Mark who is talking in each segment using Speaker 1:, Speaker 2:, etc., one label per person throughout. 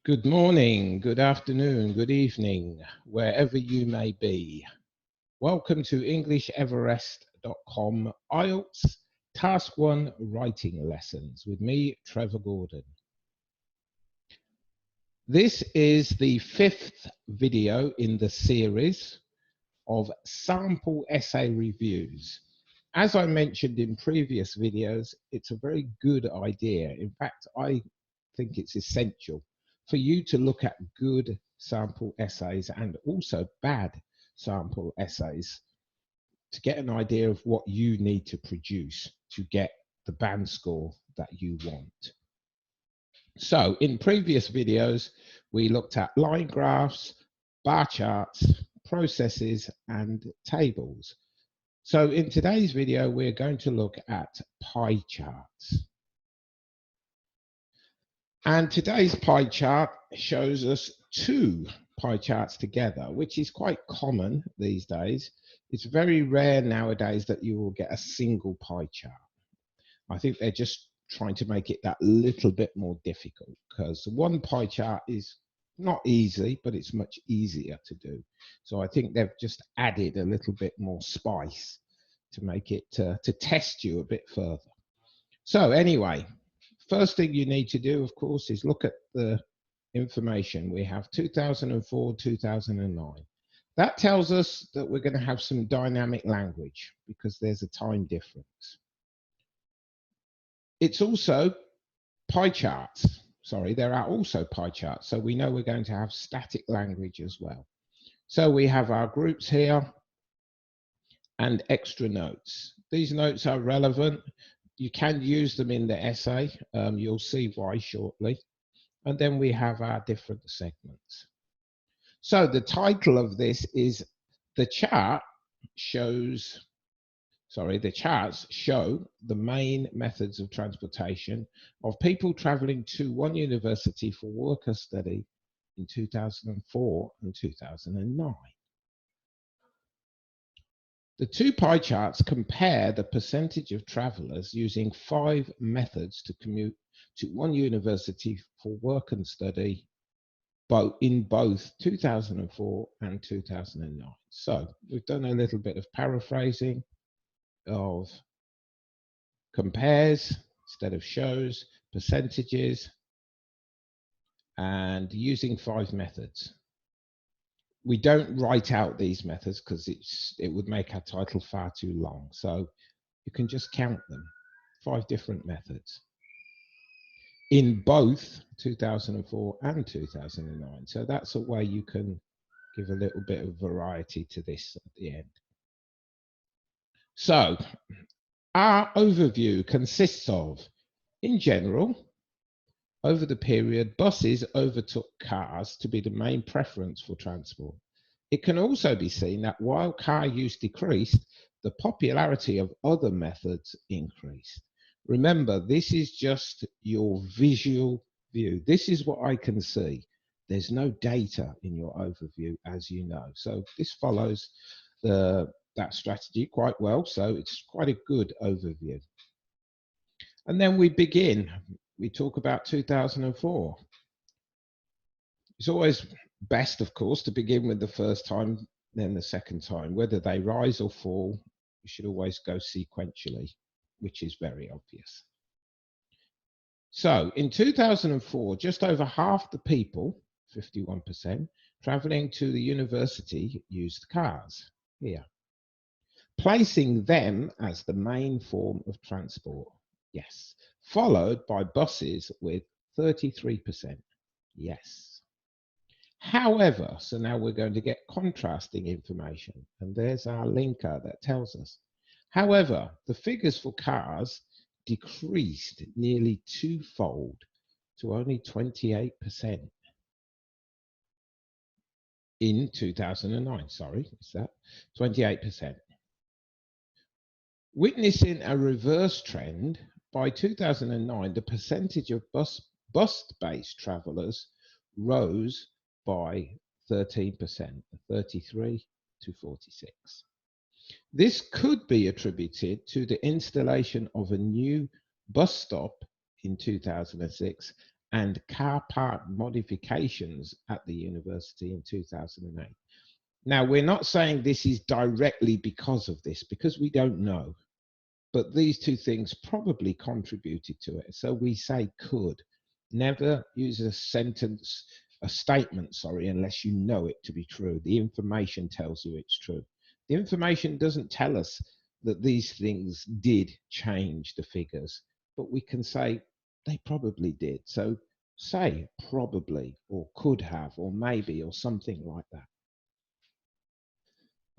Speaker 1: Good morning, good afternoon, good evening, wherever you may be. Welcome to EnglishEverest.com IELTS Task 1 Writing Lessons with me, Trevor Gordon. This is the 5th video in the series of sample essay reviews. As I mentioned in previous videos, it's a very good idea. In fact, I think it's essential for you to look at good sample essays and also bad sample essays to get an idea of what you need to produce to get the band score that you want. So in previous videos, we looked at line graphs, bar charts, processes, and tables. So in today's video, we're going to look at pie charts. And today's pie chart shows us two pie charts together, which is quite common these days. It's very rare nowadays that you will get a single pie chart. I think they're just trying to make it that little bit more difficult, because one pie chart is not easy, but it's much easier to do. So I think they've just added a little bit more spice to make it to test you a bit further. So anyway, first thing you need to do, of course, is look at the information. We have 2004, 2009. That tells us that we're going to have some dynamic language because there's a time difference. It's also pie charts. Sorry, there are also pie charts. So we know we're going to have static language as well. So we have our groups here and extra notes. These notes are relevant. You can use them in the essay. You'll see why shortly. And then we have our different segments. So the title of this is the charts show the main methods of transportation of people traveling to one university for work or study in 2004 and 2009. The two pie charts compare the percentage of travelers using 5 methods to commute to one university for work and study in both 2004 and 2009. So we've done a little bit of paraphrasing of compares instead of shows, percentages, and using 5 methods. We don't write out these methods because it would make our title far too long. So you can just count them, 5 different methods in both 2004 and 2009. So that's a way you can give a little bit of variety to this at the end. So our overview consists of, in general, over the period, buses overtook cars to be the main preference for transport. It can also be seen that while car use decreased, the popularity of other methods increased. Remember, this is just your visual view. This is what I can see. There's no data in your overview, as you know. So this follows that strategy quite well. So it's quite a good overview. And then we begin. We talk about 2004. It's always best, of course, to begin with the first time, then the second time. Whether they rise or fall, you should always go sequentially, which is very obvious. So in 2004, just over half the people, 51%, traveling to the university used cars here, placing them as the main form of transport. Yes. Followed by buses with 33%. Yes. However, so now we're going to get contrasting information, and there's our linker that tells us. However, the figures for cars decreased nearly 2-fold to only 28% in 2009. Sorry, is that 28%? Witnessing a reverse trend, by 2009, the percentage of bus-based travelers rose by 13%, 33 to 46. This could be attributed to the installation of a new bus stop in 2006 and car park modifications at the university in 2008. Now, we're not saying this is directly because of this, because we don't know, but these two things probably contributed to it. So we say could. Never use a statement, unless you know it to be true. The information tells you it's true. The information doesn't tell us that these things did change the figures, but we can say they probably did. So say probably, or could have, or maybe, or something like that.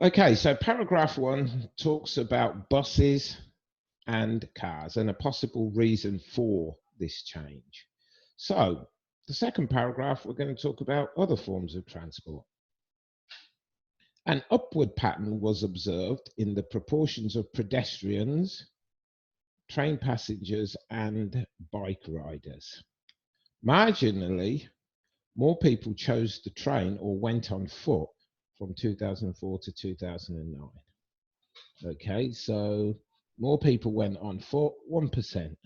Speaker 1: Okay, so paragraph 1 talks about buses and cars and a possible reason for this change. So the second paragraph, we're going to talk about other forms of transport. An upward pattern was observed in the proportions of pedestrians, train passengers, and bike riders. Marginally, more people chose the train or went on foot from 2004 to 2009. Okay, so more people went on foot, 1%.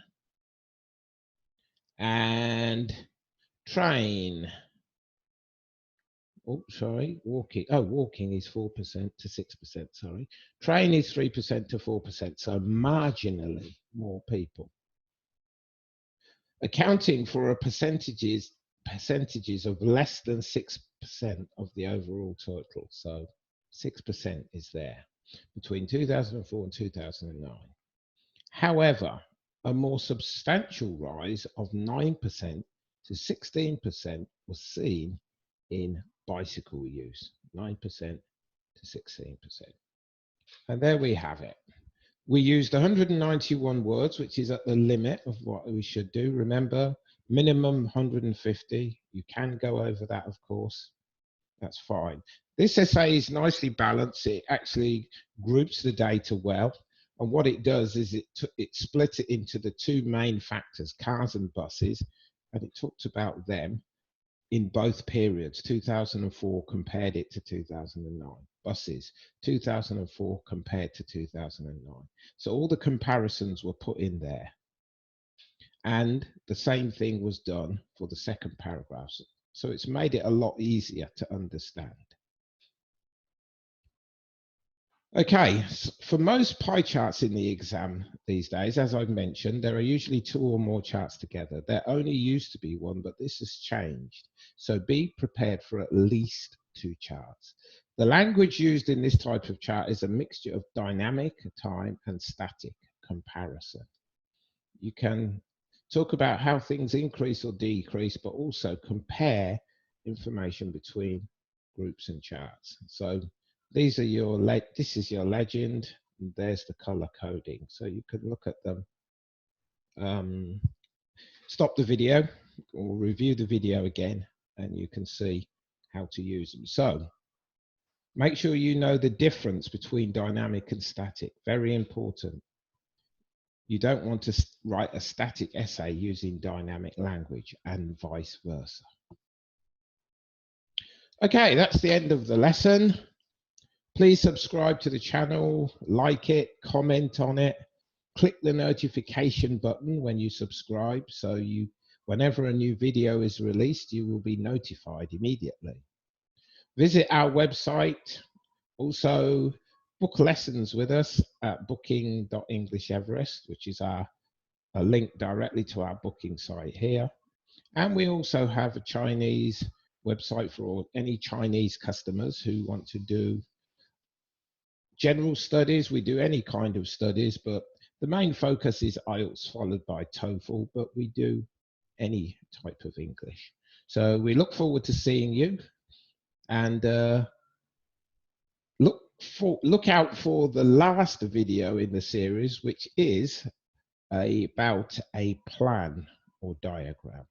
Speaker 1: And train, walking is 4% to 6%, sorry. Train is 3% to 4%, so marginally more people. Accounting for percentages of less than 6% of the overall total. So 6% is there between 2004 and 2009. However, a more substantial rise of 9% to 16% was seen in bicycle use, 9% to 16%. And there we have it. We used 191 words, which is at the limit of what we should do. Remember, minimum 150. You can go over that, of course. That's fine. This essay is nicely balanced. It actually groups the data well. And what it does is it splits it into the two main factors, cars and buses, and it talks about them in both periods. 2004 compared it to 2009. Buses, 2004 compared to 2009. So all the comparisons were put in there. And the same thing was done for the second paragraph. So it's made it a lot easier to understand. Okay, so for most pie charts in the exam these days, as I've mentioned, there are usually 2 or more charts together. There only used to be 1, but this has changed. So be prepared for at least 2 charts. The language used in this type of chart is a mixture of dynamic, time, and static comparison. You can talk about how things increase or decrease, but also compare information between groups and charts. So these are this is your legend, and there's the color coding. So you can look at them, stop the video or review the video again, and you can see how to use them. So make sure you know the difference between dynamic and static, very important. You don't want to write a static essay using dynamic language and vice versa. Okay, that's the end of the lesson. Please subscribe to the channel, like it, comment on it, click the notification button when you subscribe so whenever a new video is released, you will be notified immediately. Visit our website, also book lessons with us at booking.englisheverest, which is a link directly to our booking site here. And we also have a Chinese website for any Chinese customers who want to do general studies. We do any kind of studies, but the main focus is IELTS followed by TOEFL, but we do any type of English. So we look forward to seeing you, and look out for the last video in the series, which is about a plan or diagram.